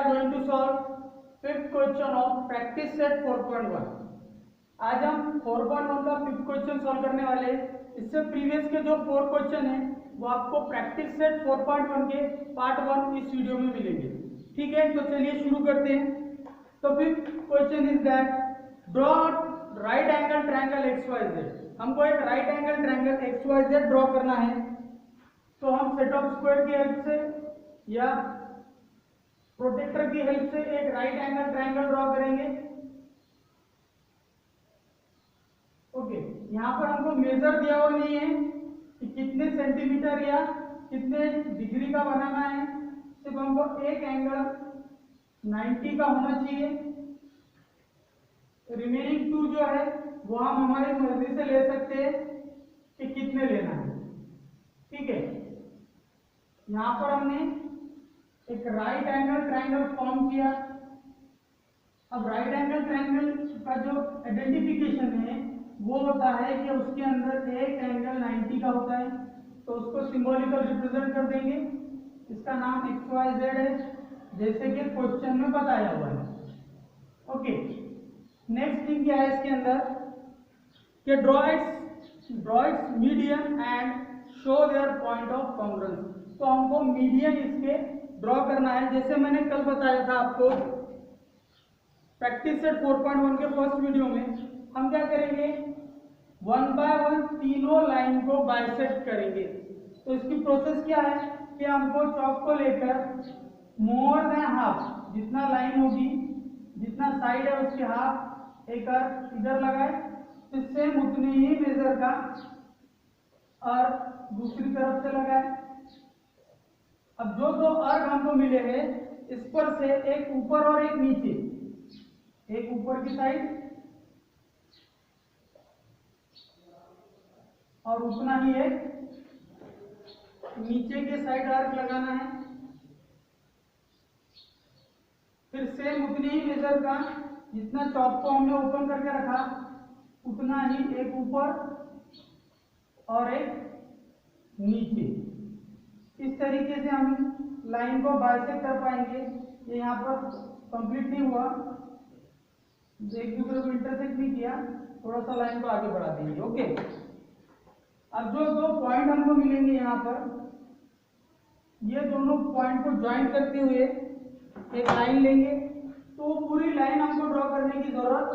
are going to solve fifth question of practice set 4.1। आज हम 4.1 का फिफ्थ क्वेश्चन सॉल्व करने वाले हैं। इससे प्रीवियस के जो 4 क्वेश्चन हैं वो आपको प्रैक्टिस सेट 4.1 के पार्ट 1 इस वीडियो में मिलेंगे। ठीक है, तो चलिए शुरू करते हैं। तो fifth question is that draw right angle triangle XYZ। हमको एक right angle triangle XYZ draw करना है। तो हम सेट ऑफ स्क्वायर की हेल्प से या प्रोटेक्टर की हेल्प से एक राइट एंगल ट्रायंगल ड्रॉ करेंगे। ओके, यहाँ पर हमको मेजर दिया हुआ नहीं है कि कितने सेंटीमीटर या कितने डिग्री का बनाना है, सिर्फ हमको एक एंगल 90 का होना चाहिए। रिमेनिंग 2 जो है वो हम हमारी मर्जी से ले सकते हैं कि कितने लेना है। ठीक है, यहाँ पर हमने एक राइट एंगल ट्रायंगल फॉर्म किया। अब राइट एंगल ट्रायंगल का जो आइडेंटिफिकेशन है वो होता है कि उसके अंदर एक एंगल 90 का होता है, तो उसको सिंबॉलिकल रिप्रेजेंट कर देंगे। इसका नाम XYZ है, जैसे कि क्वेश्चन में बताया हुआ है। ओके, नेक्स्ट थिंग क्या है इसके अंदर कि draw it's median and show their point of congruence. तो हमको मीडियन इसके ड्रॉ करना है। जैसे मैंने कल बताया था आपको प्रैक्टिस सेट 4.1 के फर्स्ट वीडियो में, हम क्या करेंगे 1 बाय 1 तीनों लाइन को बाइसेक्ट करेंगे। तो इसकी प्रोसेस क्या है कि हमको चॉक को लेकर मोर देन हाफ, जितना लाइन होगी जितना साइड है उसके हाफ एक अर्क इधर लगाए, फिर सेम उतनी ही मेजर का अर्क दूसरी तरफ से लगाए। अब जो दो अर्क हमको मिले हैं इस पर से एक ऊपर और एक नीचे, एक ऊपर की साइड और उतना ही एक नीचे के साइड अर्क लगाना है। फिर सेम उतनी ही मेजर का जितना चॉक को हमने ओपन करके रखा उतना ही एक ऊपर और एक नीचे। इस तरीके से हम लाइन को बाइसेक्ट कर पाएंगे। ये यहाँ पर कंप्लीट नहीं हुआ, एक दूसरे को इंटरसेक्ट नहीं किया, थोड़ा सा लाइन को आगे बढ़ा देंगे। ओके, अब जो दो पॉइंट हमको मिलेंगे यहाँ पर, ये दोनों पॉइंट को ज्वाइन करते हुए एक लाइन लेंगे। तो पूरी लाइन हमको ड्रॉ करने की जरूरत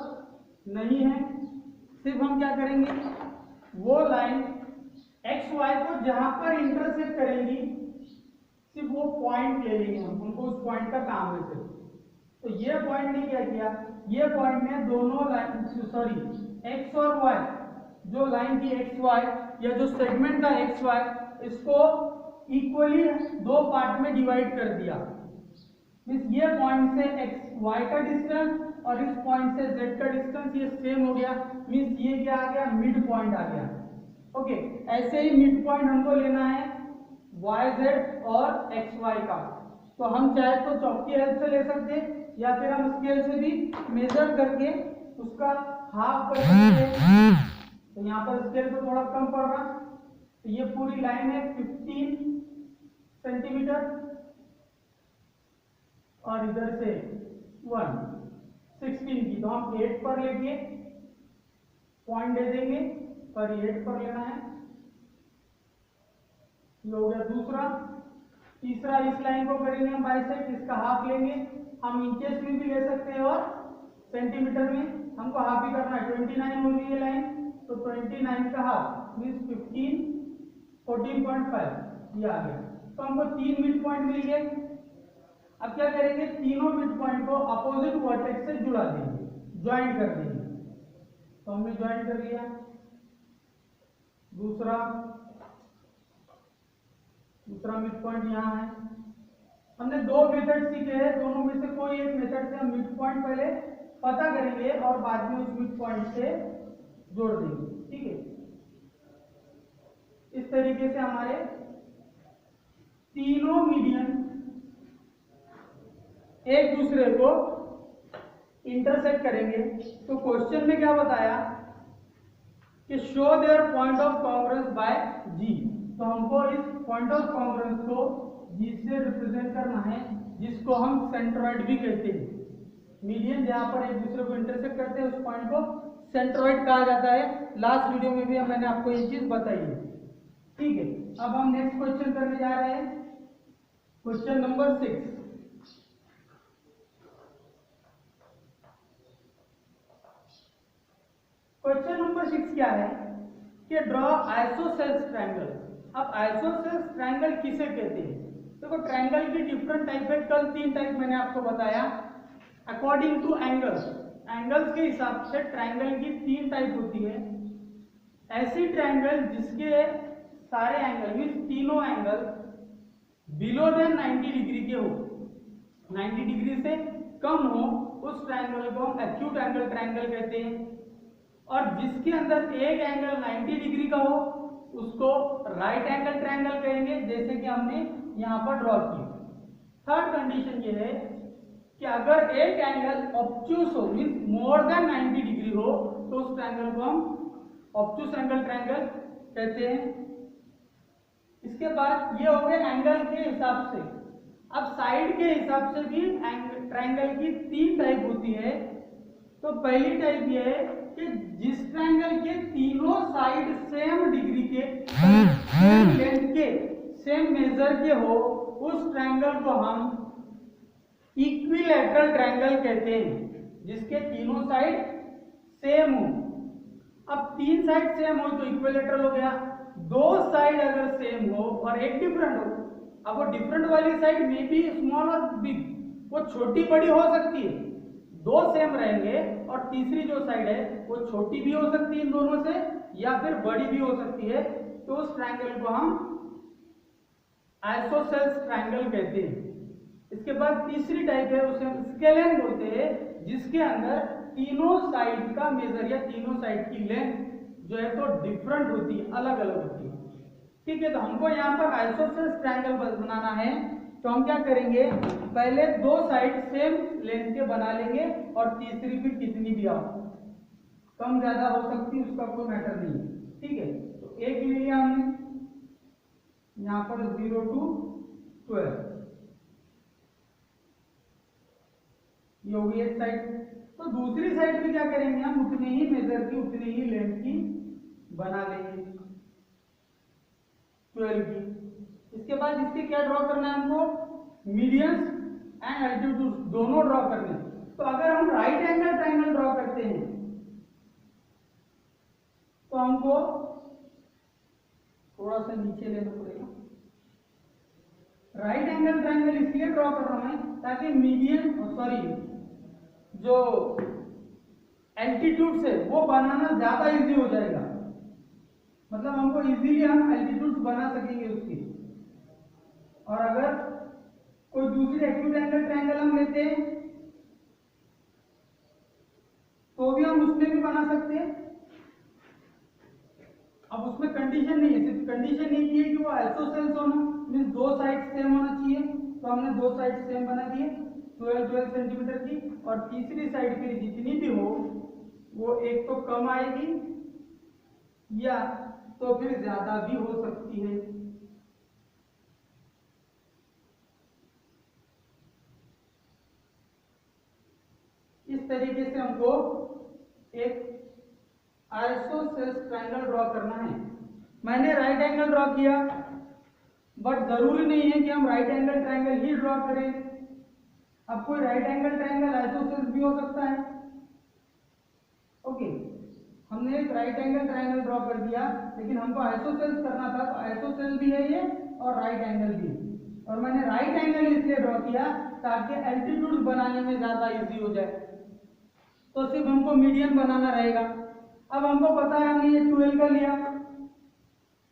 नहीं है, सिर्फ हम क्या करेंगे वो लाइन XY को जहां पर इंटरसेक्ट करेंगी सिर्फ वो पॉइंट ले लेंगे हम, उनको उस पॉइंट का काम है सिर्फ। तो ये पॉइंट ने क्या किया, ये पॉइंट ने दोनों लाइन X और Y, जो लाइन की XY या जो सेगमेंट का XY, इसको इक्वली दो पार्ट में डिवाइड कर दिया। मींस ये पॉइंट से XY का डिस्टेंस और इस पॉइंट से Z का डिस्टेंस ये सेम हो गया। मींस ये क्या आ गया, मिड पॉइंट आ गया। ओके, ऐसे ही मिड पॉइंट हमको लेना है YZ और XY का। तो हम चाहे तो चॉक की हेल्प से ले सकते हैं या फिर हम स्केल से भी मेजर करके उसका हाफ कर सकते हैं। तो यहाँ पर स्केल को थोड़ा कम पड़ रहा, तो ये पूरी लाइन है 15 सेंटीमीटर और इधर से 16 की, तो हम 8 पर लेके पॉइंट दे देंगे और 8 पर लेना है। ये हो गया दूसरा। तीसरा, इस लाइन को करेंगे हम बाइसेक्ट, इसका हाफ लेंगे। हम इंचेस में भी ले सकते हैं और सेंटीमीटर में, हमको हाफ ही करना है। 29 हो रही है लाइन, तो 29 का हाफ मीन्स 15, 14.5 ये आ गया। तो हमको 3 मिड पॉइंट मिल गए। अब क्या करेंगे, तीनों मिड पॉइंट को अपोजिट वर्टेक्स से जुड़ा देंगे, ज्वाइन कर देंगे। तो हमने ज्वाइन कर लिया। दूसरा मिड पॉइंट यहाँ है। हमने दो मेथड सीखे हैं, दोनों में से कोई एक मेथड से हम मिड पॉइंट पहले पता करेंगे और बाद में उस मिड पॉइंट से जोड़ देंगे। ठीक है, इस तरीके से हमारे तीनों मीडियन एक दूसरे को इंटरसेक्ट करेंगे। तो क्वेश्चन में क्या बताया कि show their point of congruence by G। तो हमको इस पॉइंट ऑफ कॉन्ग्रुएंस को G से रिप्रेजेंट करना है। जिसको हम सेंट्रॉइड भी कहते हैं। मीडियन जहाँ पर एक दूसरे को इंटरसेक्ट करते हैं उस पॉइंट को सेंट्रॉइड कहा जाता है। लास्ट वीडियो में भी मैंने आपको ये चीज बताई है। ठीक है, अब हम नेक्स्ट क्वेश्चन करने जा रहे हैं, क्वेश्चन नंबर 6। क्वेश्चन नंबर 6 क्या है कि ड्रॉ आइसोसेल्स ट्रायंगल। अब आइसोसेल्स ट्रायंगल किसे कहते हैं? देखो ट्रायंगल की डिफरेंट टाइप है, कल 3 टाइप मैंने आपको बताया। अकॉर्डिंग टू एंगल्स, एंगल्स के हिसाब से ट्रायंगल की 3 टाइप होती है। ऐसी ट्रायंगल जिसके सारे एंगल मीन्स तीनों एंगल बिलो देन 90 डिग्री के हो, 90 डिग्री से कम हो, उस ट्रायंगल को हम एक्यूट एंगल ट्रायंगल कहते हैं। और जिसके अंदर एक एंगल 90 डिग्री का हो उसको राइट एंगल ट्रायंगल कहेंगे, जैसे कि हमने यहां पर ड्रॉ किया। थर्ड कंडीशन ये है कि अगर एक एंगल ऑब्ट्यूस हो मींस मोर देन 90 डिग्री हो तो उस ट्रायंगल को हम ऑब्ट्यूस एंगल ट्रायंगल कहते हैं। इसके बाद ये हो गए एंगल के हिसाब से। अब साइड के हिसाब से भी ट्रायंगल की 3 टाइप होती है। तो पहली टाइप ये है कि जिस ट्रायंगल के तीनों साइड सेम डिग्री के, सेम लेंथ के, सेम मेजर के हो, उस ट्रायंगल को हम इक्विलैटरल ट्रायंगल कहते हैं, जिसके तीनों साइड सेम हो। अब 3 साइड सेम हो तो इक्विलैटरल हो गया। 2 साइड अगर सेम हो और एक डिफरेंट हो, अब वो डिफरेंट वाली साइड में भी स्मॉल और बिग, वो छोटी बड़ी हो सकती है। 2 सेम रहेंगे और तीसरी जो साइड है वो छोटी भी हो सकती है इन दोनों से या फिर बड़ी भी हो सकती है। तो उस ट्रायंगल को हम आइसोसेल्स ट्रायंगल कहते हैं। इसके बाद तीसरी टाइप है उसे स्केलेन बोलते हैं, जिसके अंदर तीनों साइड का मेजर या तीनों साइड की लेंथ जो है तो डिफरेंट होती है, अलग अलग होती है। ठीक है, तो हमको यहाँ पर आइसोसेल्स ट्रायंगल बनाना है तो हम क्या करेंगे, पहले 2 साइड सेम लेंथ के बना लेंगे और तीसरी भी कितनी भी आओ, कम ज्यादा हो सकती है, उसका कोई मैटर नहीं है। ठीक है, तो एक ले लिया हमने यहाँ पर 0 to 12, ये हो गई एक साइड। तो दूसरी साइड भी क्या करेंगे, हम उतने ही मेजर की उतनी ही लेंथ की बना लेंगे 12 की। इसके बाद इसके क्या ड्रॉ करना है हमको, मीडियंस एंड एल्टीट्यूड दोनों ड्रॉ करने हैं। तो अगर हम राइट एंगल ट्रायंगल ड्रॉ करते हैं तो हमको थोड़ा सा नीचे लेना पड़ेगा। राइट एंगल ट्रायंगल इसलिए ड्रॉ कर रहा हूं ताकि मीडियन जो एल्टीट्यूड से वो बनाना ज्यादा इजी हो जाएगा, मतलब हमको इजीली हम एल्टीट्यूड बना सकेंगे उसकी। और अगर कोई दूसरी एक्यूट एंगल ट्रायंगल हम लेते हैं तो भी हम उसमें भी बना सकते हैं। अब उसमें कंडीशन नहीं है, सिर्फ कंडीशन ये की है कि वो आइसोसेल्स होना मींस 2 साइड सेम होना चाहिए। तो हमने 2 साइड सेम बना दिए 12 सेंटीमीटर की, और तीसरी साइड फिर जितनी भी हो वो एक तो कम आएगी या तो फिर ज्यादा भी हो सकती है। इस तरीके से हमको एक आइसोसेल्स ट्रायंगल ड्रॉ करना है। मैंने राइट एंगल ड्रॉ किया, बट जरूरी नहीं है कि हम राइट एंगल ट्रायंगल ही ड्रॉ करें। अब कोई राइट एंगल ट्रायंगल आइसोसेल्स भी हो सकता है। ओके, हमने एक राइट एंगल ट्रायंगल ड्रॉ कर दिया, लेकिन हमको आइसोसेल्स करना था, तो आइसोसेल भी है ये और राइट एंगल भी है। और मैंने राइट एंगल इसलिए ड्रॉ किया ताकि एल्टीट्यूड बनाने में ज्यादा इजी हो जाए। तो सिर्फ हमको मीडियन बनाना रहेगा। अब हमको पता है हमने ये 12 का लिया,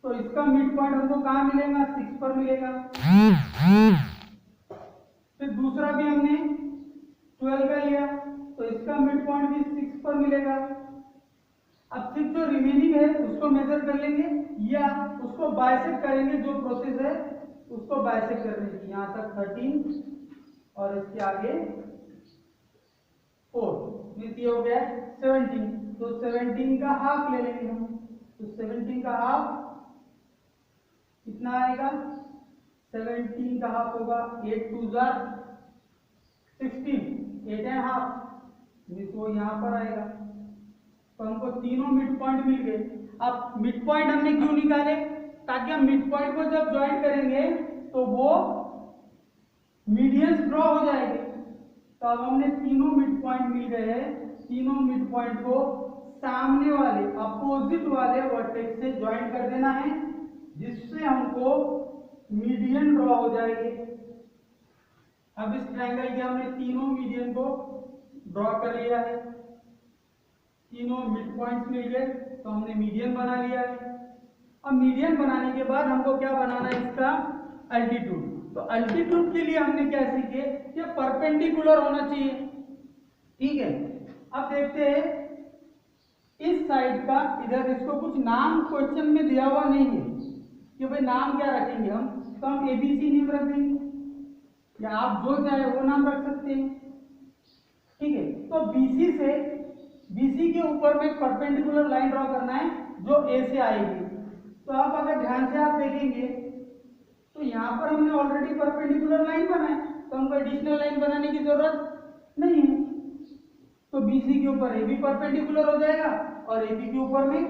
तो इसका मिड पॉइंट हमको कहाँ मिलेगा, 6 पर मिलेगा। फिर दूसरा भी हमने 12 का लिया, तो इसका मिड पॉइंट भी 6 पर मिलेगा। अब सिर्फ जो रिमेनिंग है उसको मेजर कर लेंगे या उसको बाइसेक्ट करेंगे, जो प्रोसेस है उसको बाइसेक्ट करने की। यहाँ तक 13 और इसके आगे 4, ये हो गया 17। तो 17 का हाफ ले लेंगे हम। तो 17 का हाफ कितना आएगा, 17 का हाफ होगा 8 2 जार 16, 8.5 तो यहाँ पर आएगा। तो हमको तीनों मिड पॉइंट मिल गए। अब मिड पॉइंट हमने क्यों निकाले, ताकि हम मिड पॉइंट को जब ज्वाइन करेंगे तो वो मीडियंस ड्रॉ हो जाएंगे। तो अब हमने तीनों मिड पॉइंट मिल गए हैं, तीनों मिड पॉइंट को सामने वाले अपोजिट वाले वर्टेक्स से ज्वाइन कर देना है, जिससे हमको मीडियन ड्रॉ हो जाएगी। अब इस ट्रायंगल के हमने तीनों मीडियन को ड्रॉ कर लिया है, तीनों मिड पॉइंट्स मिल गए, तो हमने मीडियन बना लिया है। अब मीडियन बनाने के बाद हमको क्या बनाना है, इसका अल्टीट्यूड। तो अल्टीट्यूड के लिए हमने क्या सीखे, कि परपेंडिकुलर होना चाहिए। ठीक है, अब देखते हैं इस साइड का, इधर इसको कुछ नाम क्वेश्चन में दिया हुआ नहीं है कि भाई नाम क्या रखेंगे हम, तो हम एबीसी नेम रख देंगे, या आप जो चाहे वो नाम रख सकते हैं। ठीक है, तो बीसी के ऊपर में परपेंडिकुलर लाइन ड्रॉ करना है जो ए से आएगी। तो आप अगर ध्यान से आप देखेंगे तो यहाँ पर हमने ऑलरेडी परपेंडिकुलर लाइन बनाई, तो हमको एडिशनल लाइन बनाने की जरूरत नहीं है। तो बीसी के ऊपर ए बी परपेंडिकुलर हो जाएगा और ए बी के ऊपर में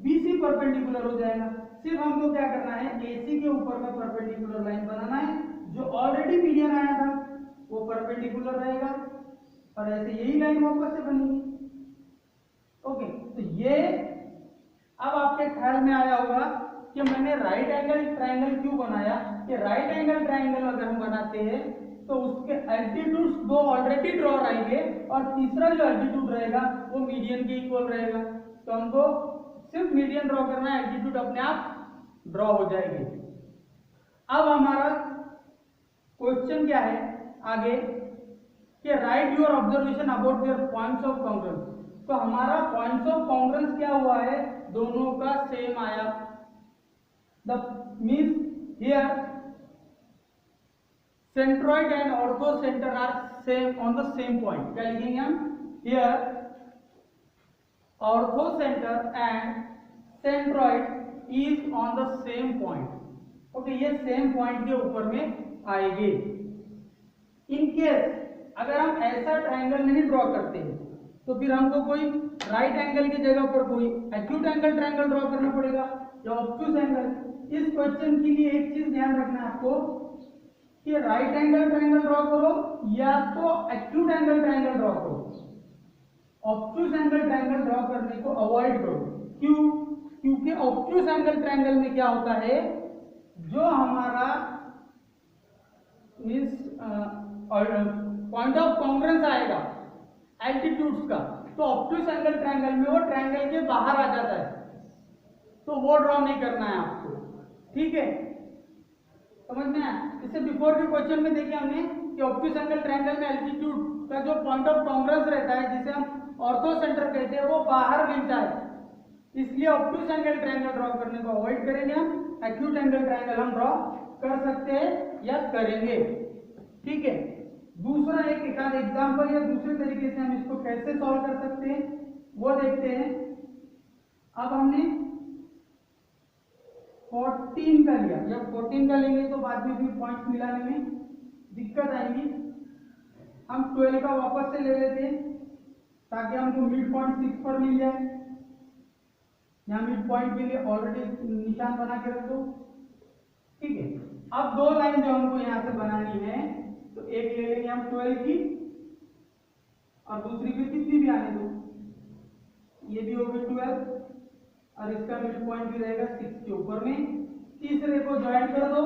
बीसी परपेंडिकुलर हो जाएगा। सिर्फ हमको क्या करना है, एसी के ऊपर में परपेंडिकुलर लाइन बनाना है, जो ऑलरेडी मीडियन आया था वो परपेंडिकुलर रहेगा, और ऐसे यही लाइन वापस से बनेगी। ओके, तो ये अब आपके ख्याल में आया होगा कि मैंने राइट एंगल ट्रायंगल क्यों बनाया, कि राइट एंगल ट्रायंगल अगर हम बनाते हैं तो उसके अल्टीट्यूड्स दो ऑलरेडी ड्रॉ रहेंगे, और तीसरा जो अल्टीट्यूड रहेगा वो मीडियन के इक्वल रहेगा। तो हमको सिर्फ मीडियन ड्रॉ करना है, एल्टीट्यूड अपने आप ड्रॉ हो जाएगी। अब हमारा क्वेश्चन क्या है आगे, कि right your observation about your points of congruence. तो हमारा पॉइंट्स ऑफ कॉन्ग्रुएंस क्या हुआ है, दोनों का सेम आया। The means here centroid and orthocentre are same on the same point. क्या लिखेंगे हम, here orthocentre and centroid is on the same point. Okay, ये सेम पॉइंट के ऊपर में आएगी। इन केस अगर हम ऐसा ट्रायंगल नहीं ड्रॉ करते हैं तो फिर हमको कोई राइट एंगल की जगह पर कोई एक्यूट एंगल ट्रायंगल ड्रॉ करना पड़ेगा या ऑब्टूस एंगल। इस क्वेश्चन के लिए एक चीज ध्यान रखना है आपको, कि राइट एंगल ट्रायंगल ड्रॉ करो या तो एक्यूट एंगल ट्रायंगल ड्रॉ करो, ऑब्टूस एंगल ट्रायंगल ड्रॉ करने को अवॉइड करो। क्यों, क्योंकि ऑब्टूस एंगल ट्रायंगल में क्या होता है, जो हमारा पॉइंट ऑफ कॉन्ग्रुएंस आएगा एल्टीट्यूड्स का, तो ऑब्टूस एंगल ट्रायंगल में वो ट्रायंगल के बाहर आ जाता है, तो वो ड्रॉ नहीं करना है आपको। ठीक है, समझ में आया। इससे बिफोर के क्वेश्चन में देखिए हमने कि ऑब्टूस एंगल ट्रायंगल में एल्टीट्यूड का जो पॉइंट ऑफ कॉन्ग्रुएंस रहता है, जिसे हम ऑर्थो सेंटर कहते हैं, वो बाहर मिलता है, इसलिए ऑब्टूस एंगल ट्रायंगल ड्रॉ करने को अवॉइड करेंगे हम। एक्यूट एंगल ट्रायंगल हम ड्रॉ कर सकते हैं या करेंगे। ठीक है, दूसरा एक आध एग्जांपल या दूसरे तरीके से हम इसको कैसे सॉल्व कर सकते हैं वो देखते हैं। अब हमने 14 का लिया, जब 14 का लेंगे तो बाद में भी पॉइंट्स मिलाने में दिक्कत आएगी। हम 12 का वापस से ले लेते हैं ताकि हमको मिड पॉइंट 6 पर मिल जाए। यहाँ मिड पॉइंट के लिए ऑलरेडी निशान बना के रख दो। ठीक है, अब दो लाइन जो हमको यहाँ से बनानी है, तो एक ले लेंगे हम 12 की और दूसरी भी कितनी भी आने दो, ये भी होगी 12 और इसका मिड पॉइंट भी रहेगा 6 के ऊपर में। तीसरे को ज्वाइन कर दो,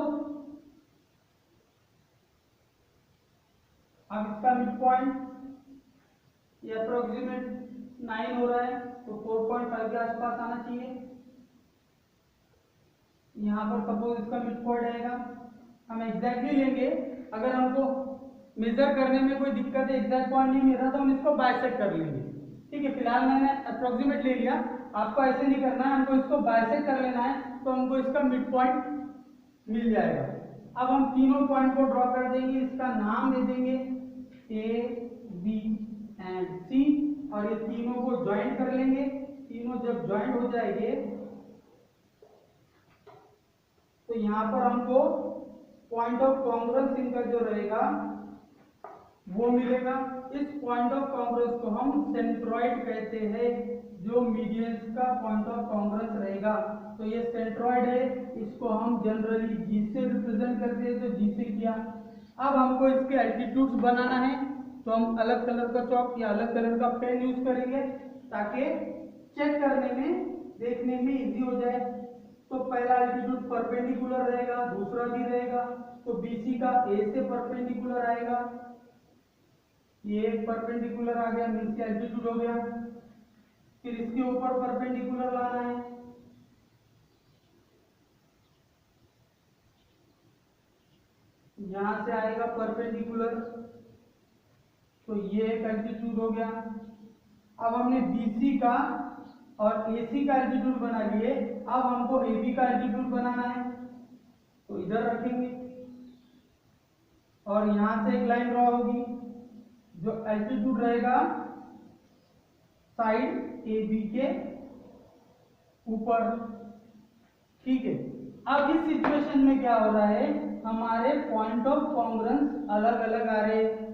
अब इसका मिड पॉइंट ये अप्रोक्सीमेट 9 हो रहा है, तो 4.5 के आसपास आना चाहिए। यहाँ पर सपोज इसका मिड पॉइंट आएगा, हम एग्जैक्टली लेंगे। अगर हमको मेजर करने में कोई दिक्कत है, एग्जैक्ट पॉइंट नहीं मिल रहा, तो हम इसको बाइसेक्ट कर लेंगे। ठीक है, फिलहाल मैंने अप्रोक्सीमेट ले लिया, आपको ऐसे नहीं करना है, हमको इसको बाइसेक्ट कर लेना है, तो हमको इसका मिड पॉइंट मिल जाएगा। अब हम तीनों पॉइंट को ड्रॉ कर देंगे, इसका नाम दे देंगे ए बी एंड सी, और ये तीनों को ज्वाइन कर लेंगे। तीनों जब ज्वाइन हो जाएंगे तो यहाँ पर हमको पॉइंट ऑफ कॉन्ग्रुएंस इनका जो रहेगा वो मिलेगा। इस पॉइंट ऑफ कांग्रेस को हम सेंट्रॉइड कहते हैं, जो मीडियंस का पॉइंट ऑफ कांग्रेस रहेगा। तो ये सेंट्रॉइड है, इसको हम जनरली जी से रिप्रेजेंट करते हैं, तो जी से किया। अब हमको इसके एल्टीट्यूड्स बनाना है, तो हम अलग कलर का चॉक या अलग कलर का पेन यूज करेंगे ताकि चेक करने में, देखने में इजी हो जाए। तो पहला एल्टीट्यूड परपेंडिकुलर रहेगा, दूसरा भी रहेगा। तो बीसी का ए से परपेंडिकुलर आएगा, ये एक परपेंडिकुलर आ गया, मीन्स का एल्टीट्यूड हो गया। फिर इसके ऊपर परपेंडिकुलर लाना है, यहां से आएगा परपेंडिकुलर, तो ये एक एल्टीट्यूड हो गया। अब हमने बीसी का और एसी का एल्टीट्यूड बना लिए, अब हमको एबी का एल्टीट्यूड बनाना है, तो इधर रखेंगे और यहां से एक लाइन ड्रॉ होगी, जो एल्टीट्यूड रहेगा साइड ए बी के ऊपर। ठीक है, अब इस सिचुएशन में क्या हो रहा है, हमारे पॉइंट ऑफ कॉन्ग्रेंस अलग अलग आ रहे हैं,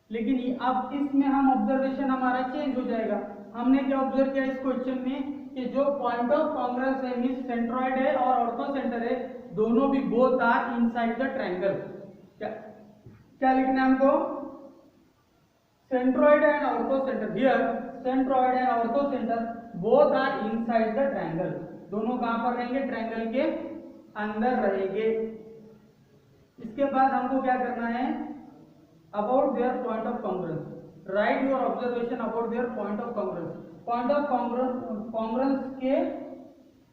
लेकिन अब इसमें हम ऑब्जर्वेशन हमारा चेंज हो जाएगा। हमने क्या ऑब्जर्व किया इस क्वेश्चन में कि जो पॉइंट ऑफ कॉन्ग्रेंस है, मींस सेंट्रॉइड है और ऑर्थो सेंटर है, दोनों भी both are inside the triangle. क्या लिखना है हमको, centroid and orthocentre, here centroid and orthocentre both are inside the triangle. दोनों कहां पर रहेंगे, ट्रायंगल के अंदर रहेंगे। इसके बाद हमको क्या करना है, about their point of congruence, right your observation about their point of congruence. Point of congruence के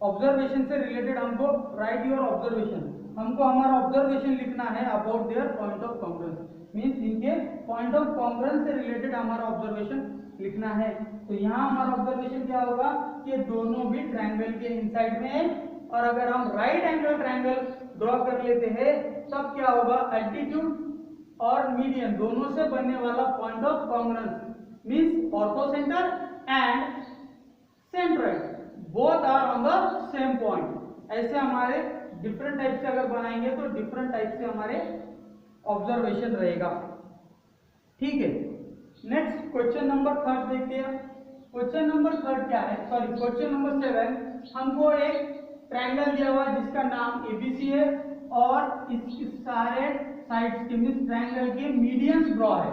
ऑब्जर्वेशन से रिलेटेड हमको राइट योर ऑब्जर्वेशन, हमको हमारा ऑब्जर्वेशन लिखना है about their point of congruence, means इनके पॉइंट ऑफ कॉन्ग्रेंस से related हमारा ऑब्जर्वेशन लिखना है। तो यहाँ हमारा ऑब्जर्वेशन क्या होगा कि दोनों भी ट्रायंगल के इनसाइड में है, और अगर हम राइट एंगल ट्रायंगल ड्रॉ कर लेते हैं तब क्या होगा, एल्टीट्यूड और मीडियन दोनों से बनने वाला point of congruence means orthocentre and centroid both are on the same point. ऐसे हमारे डिफरेंट टाइप से अगर बनाएंगे तो डिफरेंट टाइप से हमारे ऑब्जर्वेशन रहेगा। ठीक है, नेक्स्ट क्वेश्चन नंबर 3 देखते हैं। क्वेश्चन नंबर 3 क्या है, सॉरी क्वेश्चन नंबर 7, हमको एक ट्रायंगल दिया हुआ है जिसका नाम एबीसी है और इसके सारे साइड्स के मींस ट्रायंगल के मीडियंस ड्रॉ है।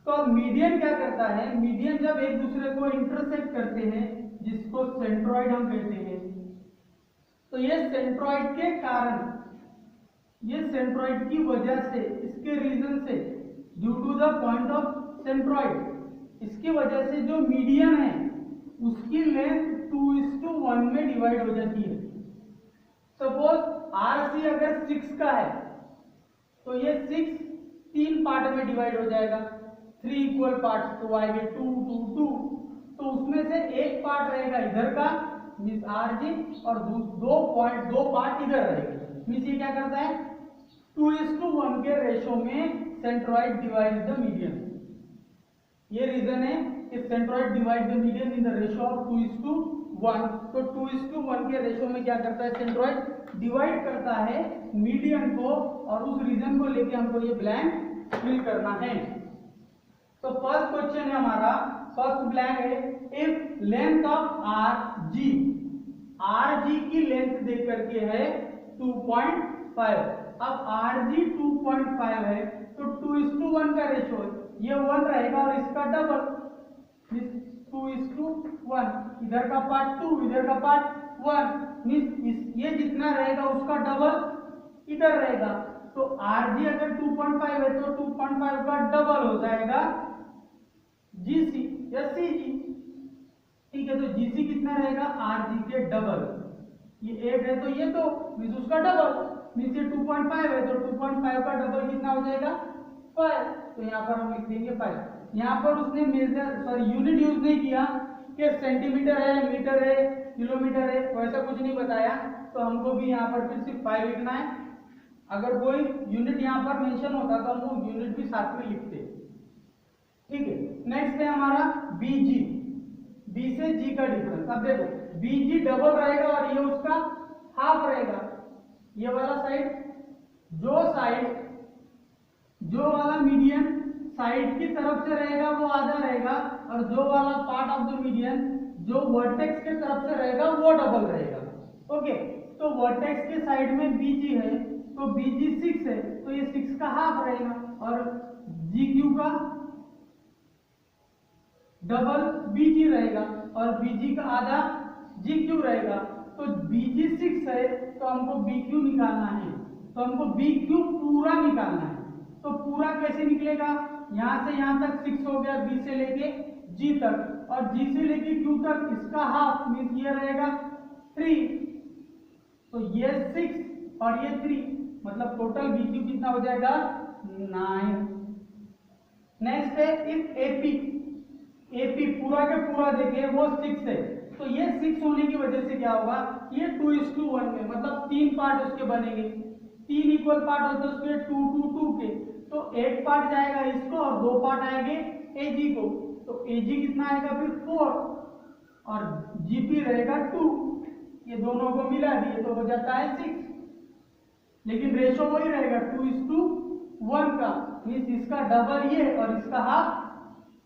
तो मीडियन क्या करता है, मीडियन जब एक दूसरे को इंटरसेक्ट करते हैं जिसको सेंट्रॉइड हम कहते हैं, तो ये सेंट्रॉइड के कारण, ये सेंट्रॉइड की वजह से, इसके रीजन से, due to the point of centroid, इसकी वजह से जो मीडियन है उसकी लेंथ 2:1 में डिवाइड हो जाती है। सपोज आरसी अगर 6 का है तो ये 6 3 पार्ट में डिवाइड हो जाएगा, 3 इक्वल पार्ट्स, तो आएंगे 2 2 2, तो उसमें से एक पार्ट रहेगा इधर का मींस आरजी और दो पार्ट इधर रहेगा। मींस ये क्या करता है, 2:1 के रेशो में सेंट्रॉइड डिवाइड द मीडियन। ये रीजन है कि centroid divide the median in the ratio of 2:1। तो 2:1 के रेशो में क्या करता है, सेंट्रॉइड डिवाइड करता है मीडियन को, और उस रीजन को लेके हमको ये ब्लैंक फिल करना है। तो फर्स्ट क्वेश्चन है हमारा, फर्स्ट ब्लैंक है, if length of RG, RG की लेंथ देख करके है 2.5। अब आरजी 2.5 है तो 2:1 का रेशो है, ये 1 रहेगा और इसका डबल 2:1, इधर का पार्ट 2 इधर का पार्ट 1, मींस ये जितना रहेगा उसका डबल इधर रहेगा। तो आरजी अगर 2.5 है तो 2.5 का डबल हो जाएगा जीसी या सीजी। ठीक है, तो जीसी कितना रहेगा, आरजी के डबल, ये 8 है तो ये 2 मींस उसका डबल, मींस ये 2.5 है तो 2.5 का डबल कितना हो जाएगा 5। तो यहाँ पर हम लिख देंगे 5। यहाँ पर उसने मेजर यूनिट यूज नहीं किया कि सेंटीमीटर है, मीटर है, किलोमीटर है, वैसा कुछ नहीं बताया, तो हमको भी यहाँ पर फिर सिर्फ 5 लिखना है। अगर कोई यूनिट यहाँ पर मेंशन होता तो हम वो यूनिट भी साथ में लिखते। ठीक है, नेक्स्ट है हमारा बीजी, बी से जी का डिफरेंस। अब देखो बीजी डबल रहेगा और ये उसका हाफ रहेगा, ये वाला साइड, जो वाला मीडियन साइड की तरफ से रहेगा वो आधा रहेगा, और जो वाला पार्ट ऑफ द मीडियन जो वर्टेक्स के तरफ से रहेगा वो डबल रहेगा। ओके, तो वर्टेक्स के साइड में बीजी है तो बीजी 6 है, तो ये 6 का हाफ रहेगा, और जी क्यू का डबल बीजी रहेगा, और बीजी का आधा जी क्यू रहेगा। तो बीजी 6 है तो हमको बी क्यू निकालना है, तो हमको बी क्यू पूरा निकालना है। तो पूरा कैसे निकलेगा, यहां से यहां तक 6 हो गया, बी से लेके जी तक, और जी से लेके क्यू तक इसका हाफ मीन्स ये रहेगा 3, तो ये 6 और ये 3, मतलब टोटल बी क्यू कितना हो जाएगा 9। नेक्स्ट है इफ एपी, एपी पूरा के पूरा देखिए वो 6 है, तो ये 6 होने की वजह से क्या होगा, ये 2:1 में, मतलब 3 पार्ट उसके बनेंगे, 3 इक्वल पार्ट होते हैं उसके 2:2 के, तो एक पार्ट जाएगा इसको और 2 पार्ट आएंगे एजी को, तो एजी कितना आएगा फिर 4 और जीपी रहेगा 2, ये दोनों को मिला दिए तो हो जाता है 6, लेकिन रेशो वही रहेगा 2:1 का, मीन्स इसका डबल ये और इसका हाफ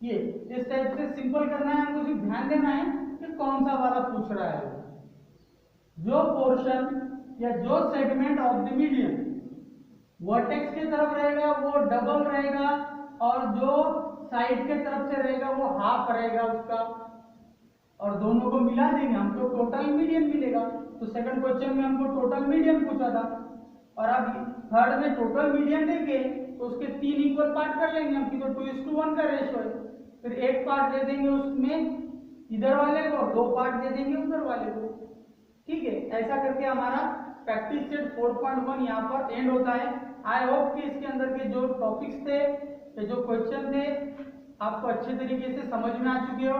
ये। इस टाइप से सिंपल करना है, हमको सिर्फ ध्यान देना है कि कौन सा वाला पूछ रहा है। जो पोर्शन या जो segment of the medium vertex की तरफ रहेगा वो डबल रहेगा, और जो साइड के तरफ से रहेगा वो हाफ रहेगा उसका, और दोनों को मिला देंगे हमको टोटल मीडियन मिलेगा। तो सेकंड क्वेश्चन में हमको टोटल मीडियन पूछा था, और अब थर्ड में टोटल मीडियन देंगे तो उसके 3 इक्वल पार्ट कर लेंगे हम, तो 2:1 का रेशो है, फिर एक पार्ट दे देंगे उसमें इधर वाले को और 2 पार्ट दे देंगे उधर वाले को। ठीक है, ऐसा करके हमारा प्रैक्टिस सेट 4.1 यहाँ पर एंड होता है। आई होप कि इसके अंदर के जो टॉपिक्स थे, जो क्वेश्चन थे, आपको अच्छे तरीके से समझ में आ चुके हो।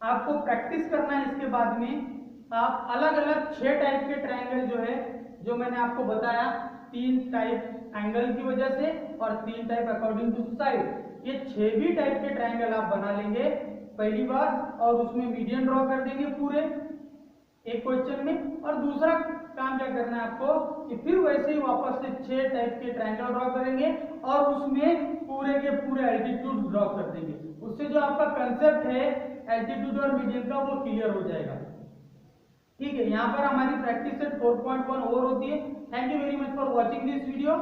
आपको प्रैक्टिस करना है, इसके बाद में आप अलग अलग 6 टाइप के ट्रायंगल जो है, जो मैंने आपको बताया, 3 टाइप एंगल की वजह से और 3 टाइप अकॉर्डिंग टू साइड, ये 6 भी टाइप के ट्रायंगल आप बना लेंगे पहली बार, और उसमें मीडियन ड्रॉ कर देंगे पूरे एक क्वेश्चन में। और दूसरा काम क्या करना है आपको कि फिर वैसे ही वापस से 6 टाइप के ट्रायंगल ड्रॉ करेंगे और उसमें पूरे के पूरे एल्टीट्यूड ड्रॉ कर देंगे। उससे जो आपका कंसेप्ट है एल्टीट्यूड और मीडियन का वो क्लियर हो जाएगा। ठीक है, यहाँ पर हमारी प्रैक्टिस सेट 4.1 और होती है। Thank you very much for watching this video.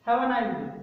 Have a nice day.